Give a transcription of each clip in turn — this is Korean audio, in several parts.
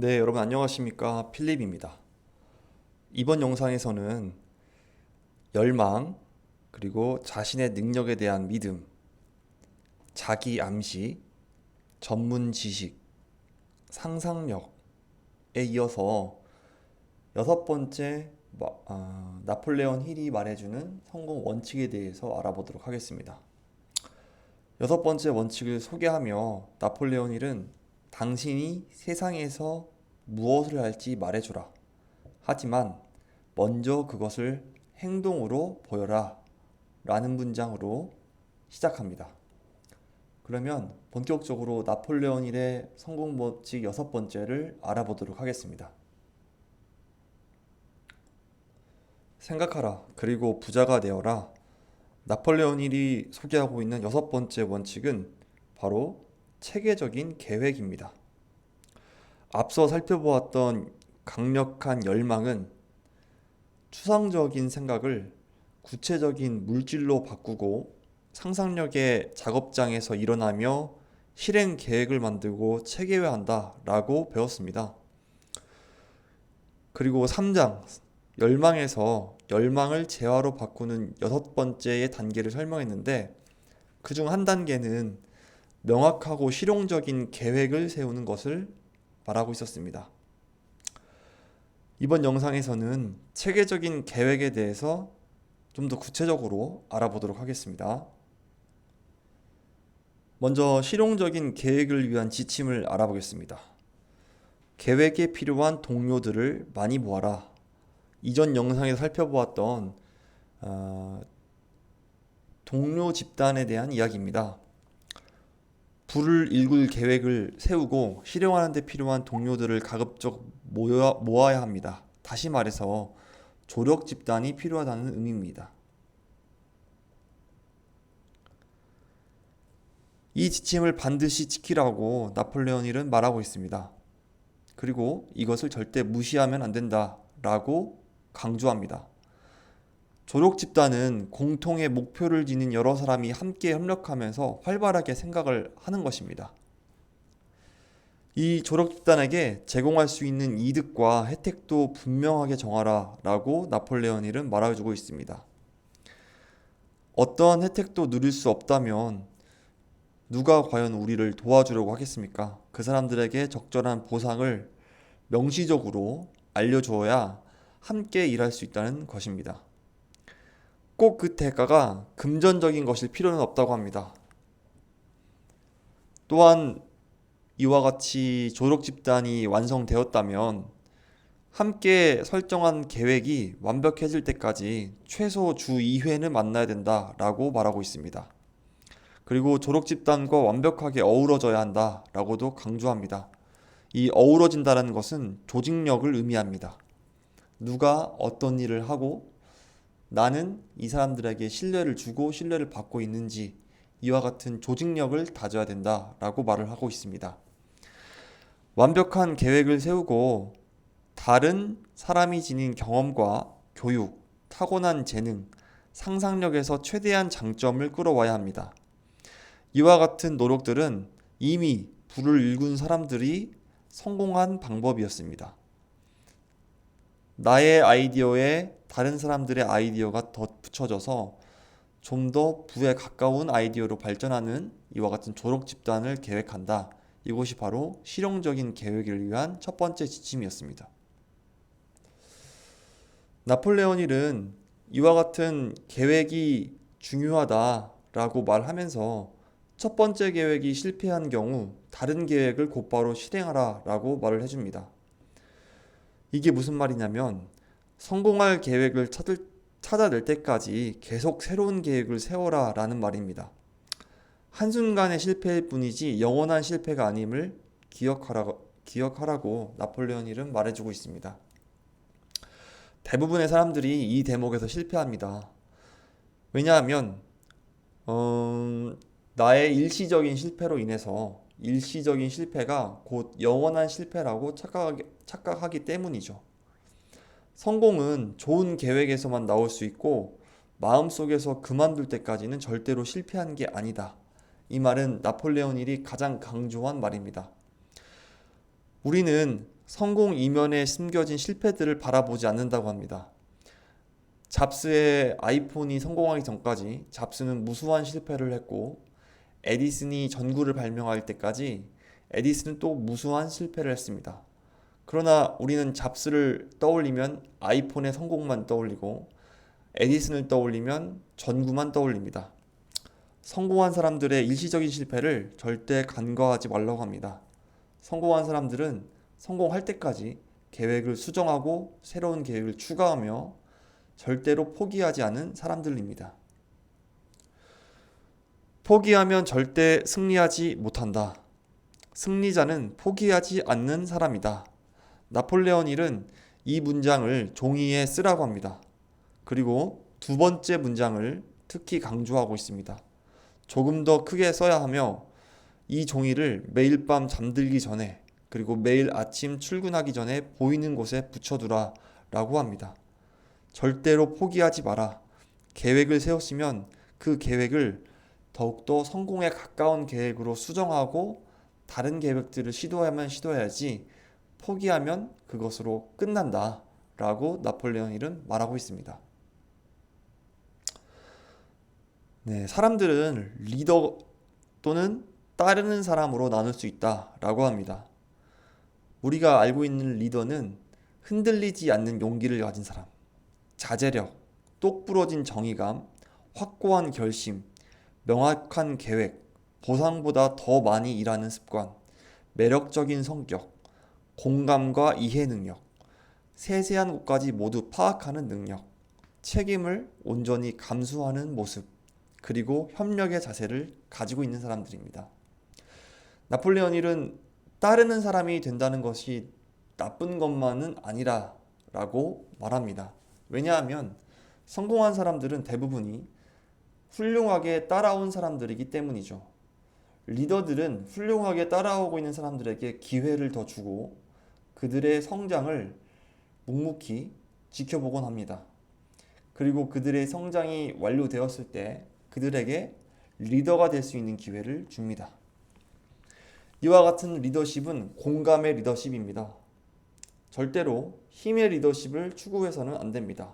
네, 여러분 안녕하십니까? 필립입니다. 이번 영상에서는 열망, 그리고 자신의 능력에 대한 믿음, 자기 암시, 전문 지식, 상상력에 이어서 여섯 번째 나폴레온 힐이 말해주는 성공 원칙에 대해서 알아보도록 하겠습니다. 여섯 번째 원칙을 소개하며 나폴레온 힐은 당신이 세상에서 무엇을 할지 말해주라. 하지만 먼저 그것을 행동으로 보여라 라는 문장으로 시작합니다. 그러면 본격적으로 나폴레온 힐의 성공 법칙 여섯 번째를 알아보도록 하겠습니다. 생각하라, 그리고 부자가 되어라. 나폴레온 힐이 소개하고 있는 여섯 번째 원칙은 바로 체계적인 계획입니다. 앞서 살펴보았던 강력한 열망은 추상적인 생각을 구체적인 물질로 바꾸고 상상력의 작업장에서 일어나며 실행 계획을 만들고 체계화한다 라고 배웠습니다. 그리고 3장 열망에서 열망을 재화로 바꾸는 여섯 번째의 단계를 설명했는데, 그중 한 단계는 명확하고 실용적인 계획을 세우는 것을 말하고 있었습니다. 이번 영상에서는 체계적인 계획에 대해서 좀 더 구체적으로 알아보도록 하겠습니다. 먼저 실용적인 계획을 위한 지침을 알아보겠습니다. 계획에 필요한 동료들을 많이 모아라. 이전 영상에서 살펴보았던 동료 집단에 대한 이야기입니다. 불을 일굴 계획을 세우고 실행하는 데 필요한 동료들을 가급적 모아야 합니다. 다시 말해서 조력 집단이 필요하다는 의미입니다. 이 지침을 반드시 지키라고 나폴레온 힐은 말하고 있습니다. 그리고 이것을 절대 무시하면 안 된다라고 강조합니다. 조력 집단은 공통의 목표를 지닌 여러 사람이 함께 협력하면서 활발하게 생각을 하는 것입니다. 이 조력 집단에게 제공할 수 있는 이득과 혜택도 분명하게 정하라 라고 나폴레온 힐은 말해주고 있습니다. 어떠한 혜택도 누릴 수 없다면 누가 과연 우리를 도와주려고 하겠습니까? 그 사람들에게 적절한 보상을 명시적으로 알려주어야 함께 일할 수 있다는 것입니다. 꼭 그 대가가 금전적인 것일 필요는 없다고 합니다. 또한 이와 같이 조력 집단이 완성되었다면 함께 설정한 계획이 완벽해질 때까지 최소 주 2회는 만나야 된다라고 말하고 있습니다. 그리고 조력 집단과 완벽하게 어우러져야 한다라고도 강조합니다. 이 어우러진다는 것은 조직력을 의미합니다. 누가 어떤 일을 하고 나는 이 사람들에게 신뢰를 주고 신뢰를 받고 있는지, 이와 같은 조직력을 다져야 된다라고 말을 하고 있습니다. 완벽한 계획을 세우고 다른 사람이 지닌 경험과 교육, 타고난 재능, 상상력에서 최대한 장점을 끌어와야 합니다. 이와 같은 노력들은 이미 불을 일군 사람들이 성공한 방법이었습니다. 나의 아이디어에 다른 사람들의 아이디어가 덧붙여져서 좀 더 부에 가까운 아이디어로 발전하는 이와 같은 조력 집단을 계획한다. 이것이 바로 실용적인 계획을 위한 첫 번째 지침이었습니다. 나폴레온 힐은 이와 같은 계획이 중요하다라고 말하면서 첫 번째 계획이 실패한 경우 다른 계획을 곧바로 실행하라라고 말을 해줍니다. 이게 무슨 말이냐면 성공할 계획을 찾아낼 때까지 계속 새로운 계획을 세워라 라는 말입니다. 한순간의 실패일 뿐이지 영원한 실패가 아님을 기억하라고 나폴레온 힐은 말해주고 있습니다. 대부분의 사람들이 이 대목에서 실패합니다. 왜냐하면 나의 일시적인 실패로 인해서 일시적인 실패가 곧 영원한 실패라고 착각하기 때문이죠. 성공은 좋은 계획에서만 나올 수 있고 마음속에서 그만둘 때까지는 절대로 실패한 게 아니다. 이 말은 나폴레온 힐이 가장 강조한 말입니다. 우리는 성공 이면에 숨겨진 실패들을 바라보지 않는다고 합니다. 잡스의 아이폰이 성공하기 전까지 잡스는 무수한 실패를 했고, 에디슨이 전구를 발명할 때까지 에디슨은 또 무수한 실패를 했습니다. 그러나 우리는 잡스를 떠올리면 아이폰의 성공만 떠올리고, 에디슨을 떠올리면 전구만 떠올립니다. 성공한 사람들의 일시적인 실패를 절대 간과하지 말라고 합니다. 성공한 사람들은 성공할 때까지 계획을 수정하고 새로운 계획을 추가하며 절대로 포기하지 않은 사람들입니다. 포기하면 절대 승리하지 못한다. 승리자는 포기하지 않는 사람이다. 나폴레옹 힐은 이 문장을 종이에 쓰라고 합니다. 그리고 두 번째 문장을 특히 강조하고 있습니다. 조금 더 크게 써야 하며 이 종이를 매일 밤 잠들기 전에 그리고 매일 아침 출근하기 전에 보이는 곳에 붙여두라 라고 합니다. 절대로 포기하지 마라. 계획을 세웠으면 그 계획을 더욱더 성공에 가까운 계획으로 수정하고 다른 계획들을 시도하면 시도해야지 포기하면 그것으로 끝난다 라고 나폴레옹 힐은 말하고 있습니다. 네, 사람들은 리더 또는 따르는 사람으로 나눌 수 있다 라고 합니다. 우리가 알고 있는 리더는 흔들리지 않는 용기를 가진 사람, 자제력, 똑부러진 정의감, 확고한 결심, 명확한 계획, 보상보다 더 많이 일하는 습관, 매력적인 성격, 공감과 이해 능력, 세세한 것까지 모두 파악하는 능력, 책임을 온전히 감수하는 모습, 그리고 협력의 자세를 가지고 있는 사람들입니다. 나폴레옹 힐은 따르는 사람이 된다는 것이 나쁜 것만은 아니라 라고 말합니다. 왜냐하면 성공한 사람들은 대부분이 훌륭하게 따라온 사람들이기 때문이죠. 리더들은 훌륭하게 따라오고 있는 사람들에게 기회를 더 주고 그들의 성장을 묵묵히 지켜보곤 합니다. 그리고 그들의 성장이 완료되었을 때 그들에게 리더가 될 수 있는 기회를 줍니다. 이와 같은 리더십은 공감의 리더십입니다. 절대로 힘의 리더십을 추구해서는 안 됩니다.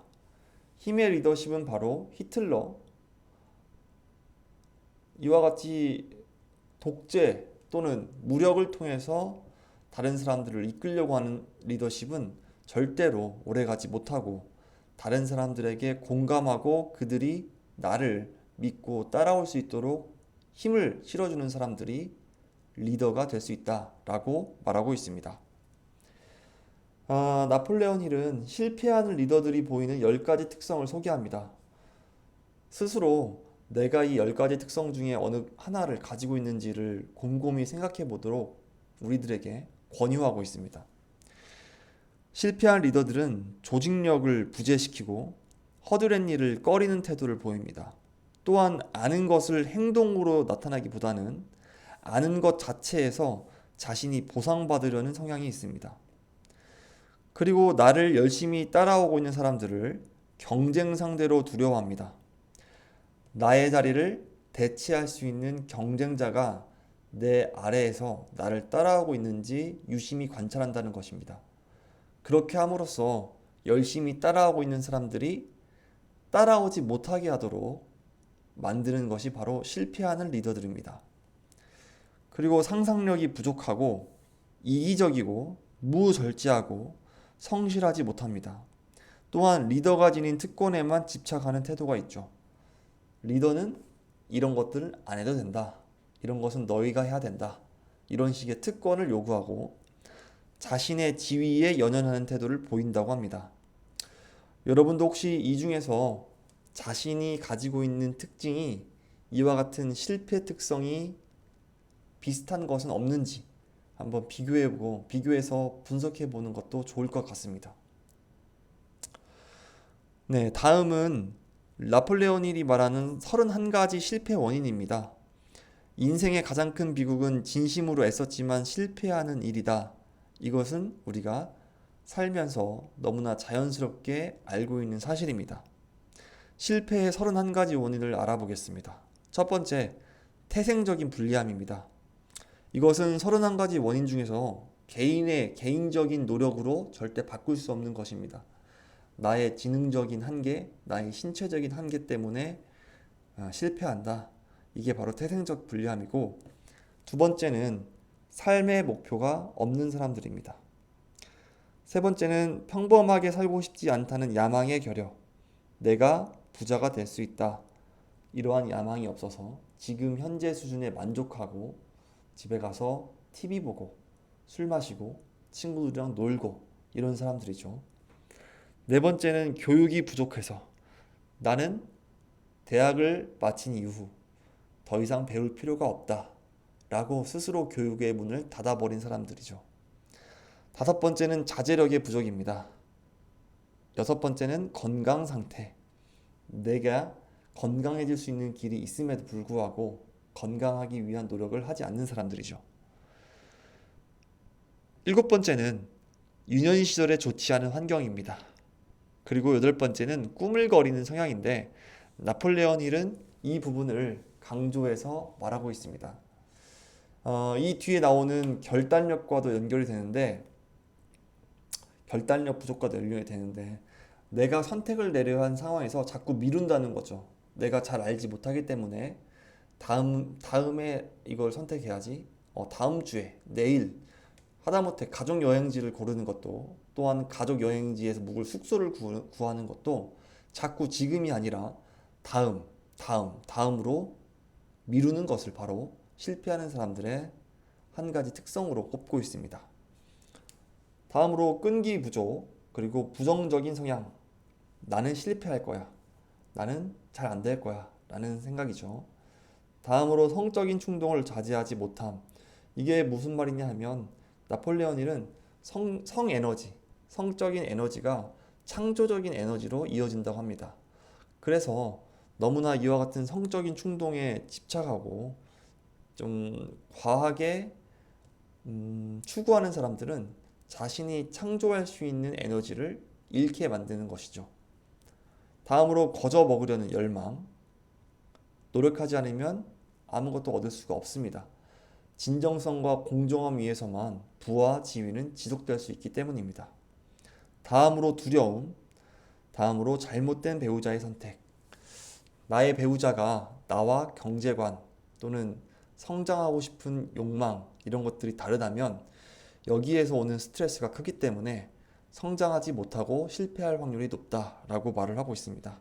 힘의 리더십은 바로 히틀러, 이와 같이 독재 또는 무력을 통해서 다른 사람들을 이끌려고 하는 리더십은 절대로 오래가지 못하고 다른 사람들에게 공감하고 그들이 나를 믿고 따라올 수 있도록 힘을 실어주는 사람들이 리더가 될 수 있다라고 말하고 있습니다. 나폴레옹 힐은 실패하는 리더들이 보이는 10가지 특성을 소개합니다. 스스로 내가 이 10가지 특성 중에 어느 하나를 가지고 있는지를 곰곰이 생각해 보도록 우리들에게 권유하고 있습니다. 실패한 리더들은 조직력을 부재시키고 허드렛 일을 꺼리는 태도를 보입니다. 또한 아는 것을 행동으로 나타나기보다는 아는 것 자체에서 자신이 보상받으려는 성향이 있습니다. 그리고 나를 열심히 따라오고 있는 사람들을 경쟁 상대로 두려워합니다. 나의 자리를 대체할 수 있는 경쟁자가 내 아래에서 나를 따라오고 있는지 유심히 관찰한다는 것입니다. 그렇게 함으로써 열심히 따라오고 있는 사람들이 따라오지 못하게 하도록 만드는 것이 바로 실패하는 리더들입니다. 그리고 상상력이 부족하고 이기적이고 무절제하고 성실하지 못합니다. 또한 리더가 지닌 특권에만 집착하는 태도가 있죠. 리더는 이런 것들을 안 해도 된다. 이런 것은 너희가 해야 된다. 이런 식의 특권을 요구하고 자신의 지위에 연연하는 태도를 보인다고 합니다. 여러분도 혹시 이 중에서 자신이 가지고 있는 특징이 이와 같은 실패 특성이 비슷한 것은 없는지 한번 비교해서 분석해 보는 것도 좋을 것 같습니다. 네, 다음은 나폴레옹 힐이 말하는 31가지 실패 원인입니다. 인생의 가장 큰 비극은 진심으로 애썼지만 실패하는 일이다. 이것은 우리가 살면서 너무나 자연스럽게 알고 있는 사실입니다. 실패의 31가지 원인을 알아보겠습니다. 첫 번째, 태생적인 불리함입니다. 이것은 31가지 원인 중에서 개인의 개인적인 노력으로 절대 바꿀 수 없는 것입니다. 나의 지능적인 한계, 나의 신체적인 한계 때문에 실패한다. 이게 바로 태생적 불리함이고, 두 번째는 삶의 목표가 없는 사람들입니다. 세 번째는 평범하게 살고 싶지 않다는 야망의 결여. 내가 부자가 될 수 있다. 이러한 야망이 없어서 지금 현재 수준에 만족하고 집에 가서 TV 보고 술 마시고 친구들이랑 놀고 이런 사람들이죠. 네 번째는 교육이 부족해서 나는 대학을 마친 이후 더 이상 배울 필요가 없다 라고 스스로 교육의 문을 닫아버린 사람들이죠. 다섯 번째는 자제력의 부족입니다. 여섯 번째는 건강 상태. 내가 건강해질 수 있는 길이 있음에도 불구하고 건강하기 위한 노력을 하지 않는 사람들이죠. 일곱 번째는 유년 시절에 좋지 않은 환경입니다. 그리고 여덟 번째는 꾸물거리는 성향인데, 나폴레온 힐은 이 부분을 강조해서 말하고 있습니다. 이 뒤에 나오는 결단력과도 연결이 되는데, 결단력 부족과도 연결이 되는데, 내가 선택을 내려야 한 상황에서 자꾸 미룬다는 거죠. 내가 잘 알지 못하기 때문에 다음에 이걸 선택해야지. 다음 주에, 내일, 하다못해 가족 여행지를 고르는 것도, 또한 가족 여행지에서 묵을 숙소를 구하는 것도 자꾸 지금이 아니라 다음으로 미루는 것을 바로 실패하는 사람들의 한 가지 특성으로 꼽고 있습니다. 다음으로 끈기 부족, 그리고 부정적인 성향. 나는 실패할 거야. 나는 잘 안 될 거야. 라는 생각이죠. 다음으로 성적인 충동을 자제하지 못함. 이게 무슨 말이냐 하면, 나폴레온 힐은 성에너지, 성적인 에너지가 창조적인 에너지로 이어진다고 합니다. 그래서 너무나 이와 같은 성적인 충동에 집착하고 좀 과하게 추구하는 사람들은 자신이 창조할 수 있는 에너지를 잃게 만드는 것이죠. 다음으로 거저 먹으려는 열망. 노력하지 않으면 아무것도 얻을 수가 없습니다. 진정성과 공정함 위에서만 부와 지위는 지속될 수 있기 때문입니다. 다음으로 두려움. 다음으로 잘못된 배우자의 선택. 나의 배우자가 나와 경제관 또는 성장하고 싶은 욕망 이런 것들이 다르다면 여기에서 오는 스트레스가 크기 때문에 성장하지 못하고 실패할 확률이 높다라고 말을 하고 있습니다.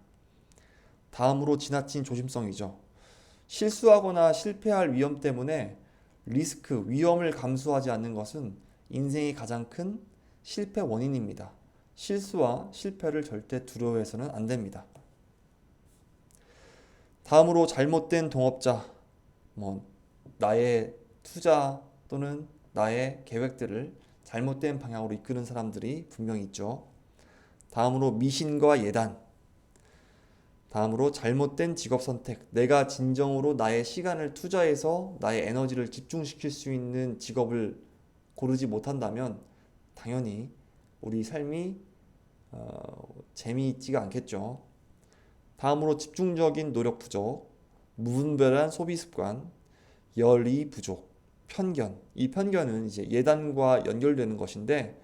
다음으로 지나친 조심성이죠. 실수하거나 실패할 위험 때문에 위험을 감수하지 않는 것은 인생의 가장 큰 실패 원인입니다. 실수와 실패를 절대 두려워해서는 안 됩니다. 다음으로 잘못된 동업자, 나의 투자 또는 나의 계획들을 잘못된 방향으로 이끄는 사람들이 분명히 있죠. 다음으로 미신과 예단. 다음으로 잘못된 직업 선택. 내가 진정으로 나의 시간을 투자해서 나의 에너지를 집중시킬 수 있는 직업을 고르지 못한다면 당연히 우리 삶이 재미있지가 않겠죠. 다음으로 집중적인 노력 부족, 무분별한 소비 습관, 열의 부족, 편견. 이 편견은 이제 예단과 연결되는 것인데,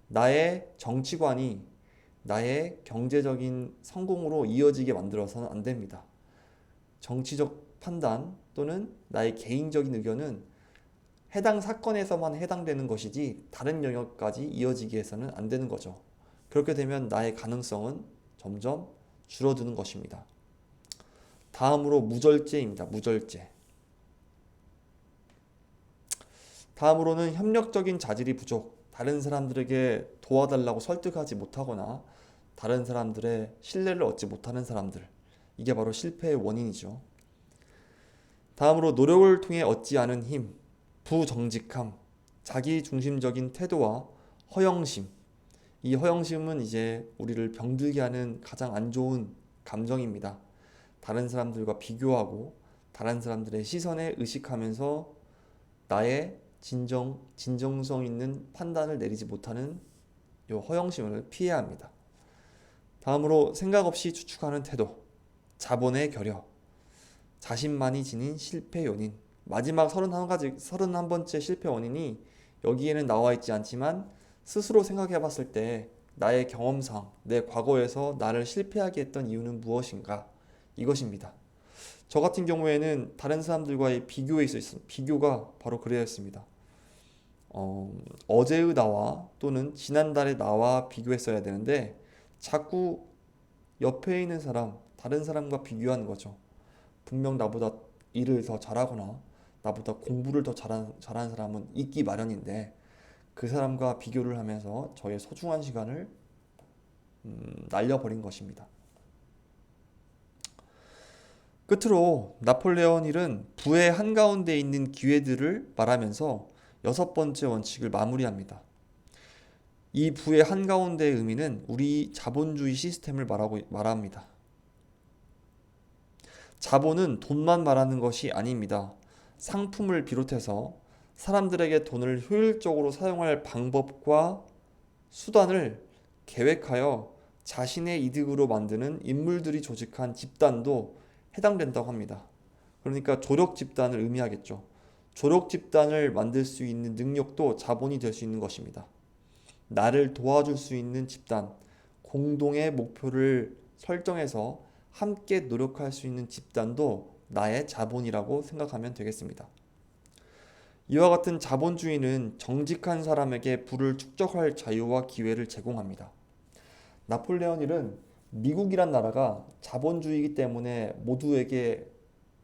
나의 정치관이 나의 경제적인 성공으로 이어지게 만들어서는 안 됩니다. 정치적 판단 또는 나의 개인적인 의견은 해당 사건에서만 해당되는 것이지 다른 영역까지 이어지게 해서는 안 되는 거죠. 그렇게 되면 나의 가능성은 점점 줄어드는 것입니다. 다음으로 무절제입니다. 무절제. 다음으로는 협력적인 자질이 부족. 다른 사람들에게 도와달라고 설득하지 못하거나 다른 사람들의 신뢰를 얻지 못하는 사람들. 이게 바로 실패의 원인이죠. 다음으로 노력을 통해 얻지 않은 힘, 부정직함, 자기중심적인 태도와 허영심. 이 허영심은 이제 우리를 병들게 하는 가장 안 좋은 감정입니다. 다른 사람들과 비교하고 다른 사람들의 시선에 의식하면서 나의 진정성 있는 판단을 내리지 못하는 이 허영심을 피해야 합니다. 다음으로 생각 없이 추측하는 태도, 자본의 결여, 자신만이 지닌 실패 요인. 마지막 31번째 실패 원인이 여기에는 나와 있지 않지만 스스로 생각해 봤을 때 나의 경험상 내 과거에서 나를 실패하게 했던 이유는 무엇인가? 이것입니다. 저 같은 경우에는 다른 사람들과의 비교에 있어 비교가 바로 그래였습니다. 어제의 나와 또는 지난달의 나와 비교했어야 되는데 자꾸 옆에 있는 사람, 다른 사람과 비교하는 거죠. 분명 나보다 일을 더 잘하거나 나보다 공부를 더 잘하는 사람은 있기 마련인데 그 사람과 비교를 하면서 저의 소중한 시간을 날려버린 것입니다. 끝으로 나폴레온 힐은 부의 한가운데 있는 기회들을 말하면서 여섯 번째 원칙을 마무리합니다. 이 부의 한가운데의 의미는 우리 자본주의 시스템을 말합니다. 자본은 돈만 말하는 것이 아닙니다. 상품을 비롯해서 사람들에게 돈을 효율적으로 사용할 방법과 수단을 계획하여 자신의 이득으로 만드는 인물들이 조직한 집단도 해당된다고 합니다. 그러니까 조력 집단을 의미하겠죠. 조력 집단을 만들 수 있는 능력도 자본이 될 수 있는 것입니다. 나를 도와줄 수 있는 집단, 공동의 목표를 설정해서 함께 노력할 수 있는 집단도 나의 자본이라고 생각하면 되겠습니다. 이와 같은 자본주의는 정직한 사람에게 부를 축적할 자유와 기회를 제공합니다. 나폴레온 힐은 미국이란 나라가 자본주의이기 때문에 모두에게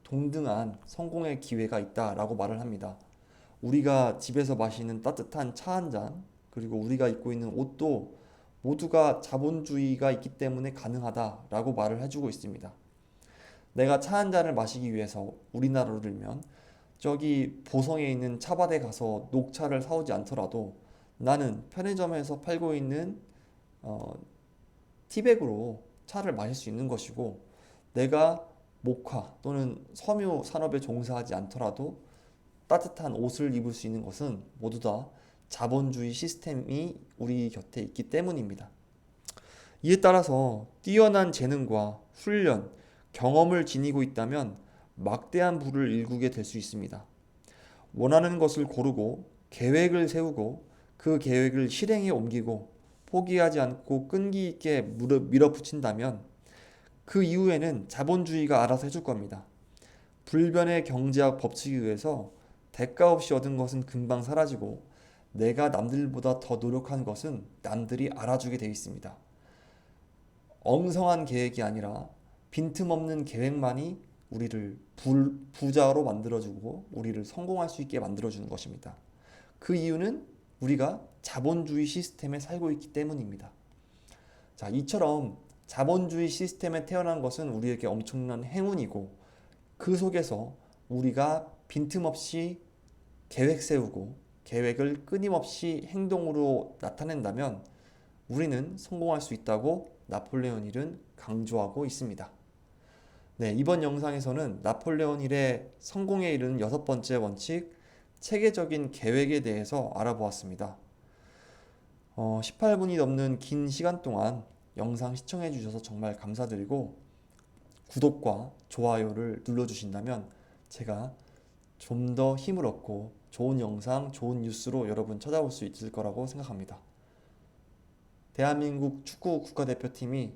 동등한 성공의 기회가 있다라고 말을 합니다. 우리가 집에서 마시는 따뜻한 차 한 잔, 그리고 우리가 입고 있는 옷도 모두가 자본주의가 있기 때문에 가능하다라고 말을 해주고 있습니다. 내가 차 한 잔을 마시기 위해서 우리나라로 들면 저기 보성에 있는 차밭에 가서 녹차를 사오지 않더라도 나는 편의점에서 팔고 있는 어, 티백으로 차를 마실 수 있는 것이고 내가 목화 또는 섬유 산업에 종사하지 않더라도 따뜻한 옷을 입을 수 있는 것은 모두 다 자본주의 시스템이 우리 곁에 있기 때문입니다. 이에 따라서 뛰어난 재능과 훈련, 경험을 지니고 있다면 막대한 부를 일구게 될 수 있습니다. 원하는 것을 고르고 계획을 세우고 그 계획을 실행에 옮기고 포기하지 않고 끈기 있게 밀어붙인다면 그 이후에는 자본주의가 알아서 해줄 겁니다. 불변의 경제학 법칙에 의해서 대가 없이 얻은 것은 금방 사라지고 내가 남들보다 더 노력한 것은 남들이 알아주게 되어 있습니다. 엉성한 계획이 아니라 빈틈없는 계획만이 우리를 부자로 만들어주고 우리를 성공할 수 있게 만들어주는 것입니다. 그 이유는 우리가 자본주의 시스템에 살고 있기 때문입니다. 자, 이처럼 자본주의 시스템에 태어난 것은 우리에게 엄청난 행운이고 그 속에서 우리가 빈틈없이 계획 세우고 계획을 끊임없이 행동으로 나타낸다면 우리는 성공할 수 있다고 나폴레온 힐은 강조하고 있습니다. 네, 이번 영상에서는 나폴레온 힐의 성공에 이르는 여섯 번째 원칙, 체계적인 계획에 대해서 알아보았습니다. 18분이 넘는 긴 시간 동안 영상 시청해 주셔서 정말 감사드리고 구독과 좋아요를 눌러주신다면 제가 좀 더 힘을 얻고 좋은 영상, 좋은 뉴스로 여러분 찾아올 수 있을 거라고 생각합니다. 대한민국 축구 국가대표팀이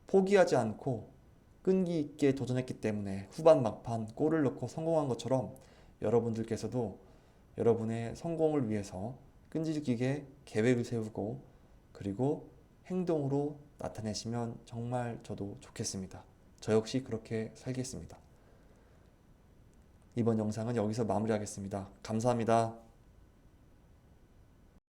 포기하지 않고 끈기 있게 도전했기 때문에 후반 막판 골을 넣고 성공한 것처럼 여러분들께서도 여러분의 성공을 위해서 끈질기게 계획을 세우고 그리고 행동으로 나타내시면 정말 저도 좋겠습니다. 저 역시 그렇게 살겠습니다. 이번 영상은 여기서 마무리하겠습니다. 감사합니다.